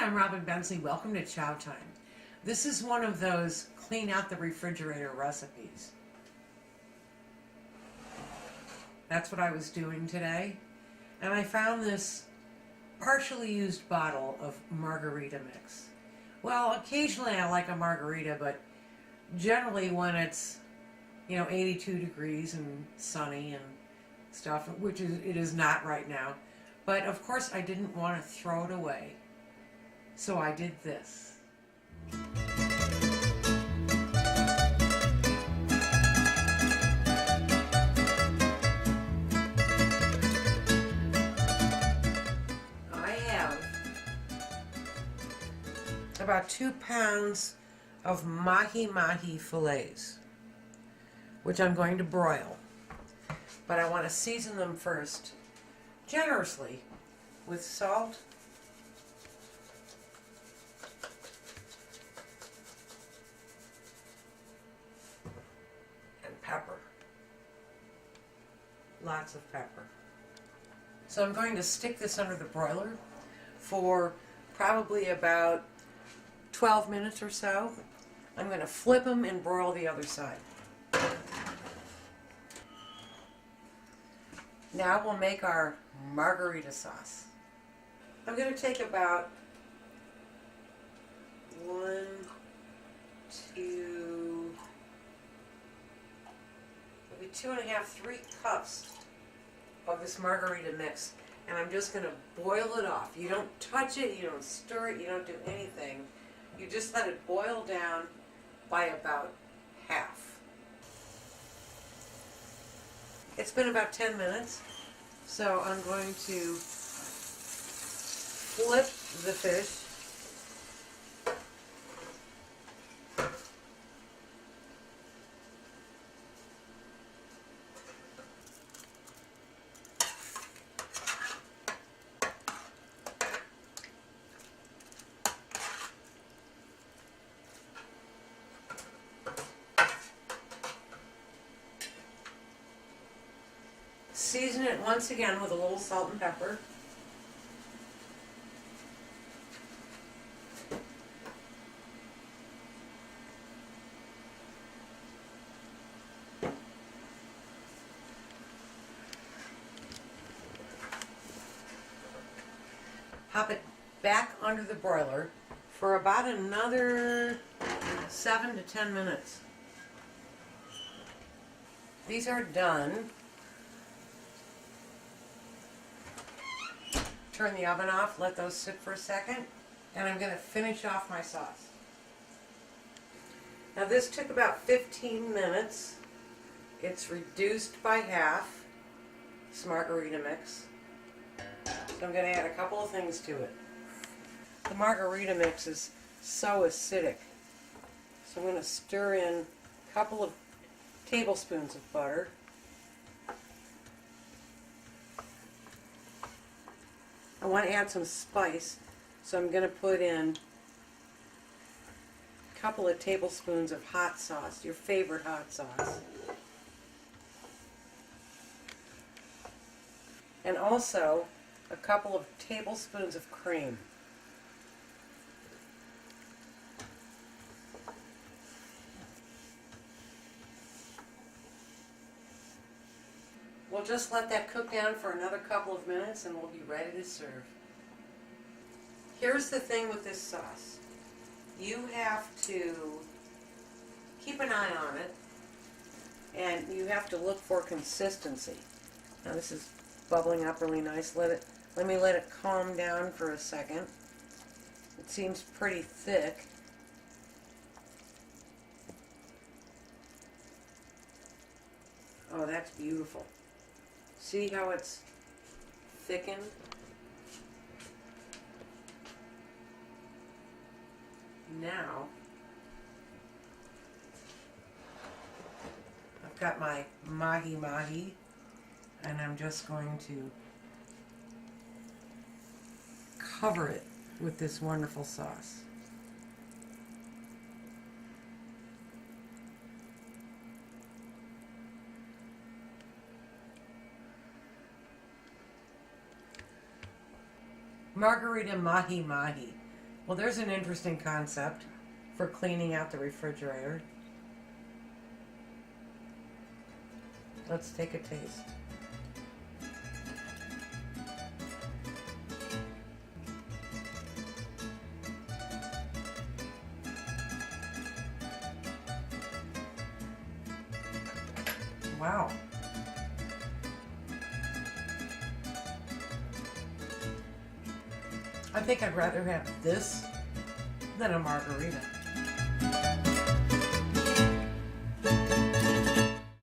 I'm Robin Bensley. Welcome to Chow Time. This is one of those clean out the refrigerator recipes. That's what I was doing today. And I found this partially used bottle of Margarita mix. Well, occasionally I like a margarita, but generally when it's, 82 degrees and sunny and stuff, which it is not right now. But of course I didn't want to throw it away. So I did this. I have about 2 pounds of mahi mahi fillets, which I'm going to broil. But I want to season them first generously with salt, and pepper. Lots of pepper. So I'm going to stick this under the broiler for probably about 12 minutes or so. I'm going to flip them and broil the other side. Now we'll make our margarita sauce. I'm going to take about 1, 2, maybe 2.5, 3 cups of this margarita mix, and I'm just going to boil it off. You don't touch it, you don't stir it, you don't do anything. You just let it boil down by about half. It's been about 10 minutes, so I'm going to flip the fish. Season it once again with a little salt and pepper. Pop it back under the broiler for about another 7 to 10 minutes. These are done. Turn the oven off, let those sit for a second, and I'm going to finish off my sauce. Now this took about 15 minutes. It's reduced by half, this margarita mix. So I'm going to add a couple of things to it. The margarita mix is so acidic, so I'm going to stir in a couple of tablespoons of butter. I want to add some spice, so I'm going to put in a couple of tablespoons of hot sauce, your favorite hot sauce. And also a couple of tablespoons of cream. We'll just let that cook down for another couple of minutes and we'll be ready to serve. Here's the thing with this sauce. You have to keep an eye on it and you have to look for consistency. Now this is bubbling up really nice. Let me let it calm down for a second. It seems pretty thick. Oh, that's beautiful. See how it's thickened? Now, I've got my mahi mahi, and I'm just going to cover it with this wonderful sauce. Margarita Mahi Mahi Well, there's an interesting concept for cleaning out the refrigerator. Let's take a taste. Wow. I think I'd rather have this than a margarita.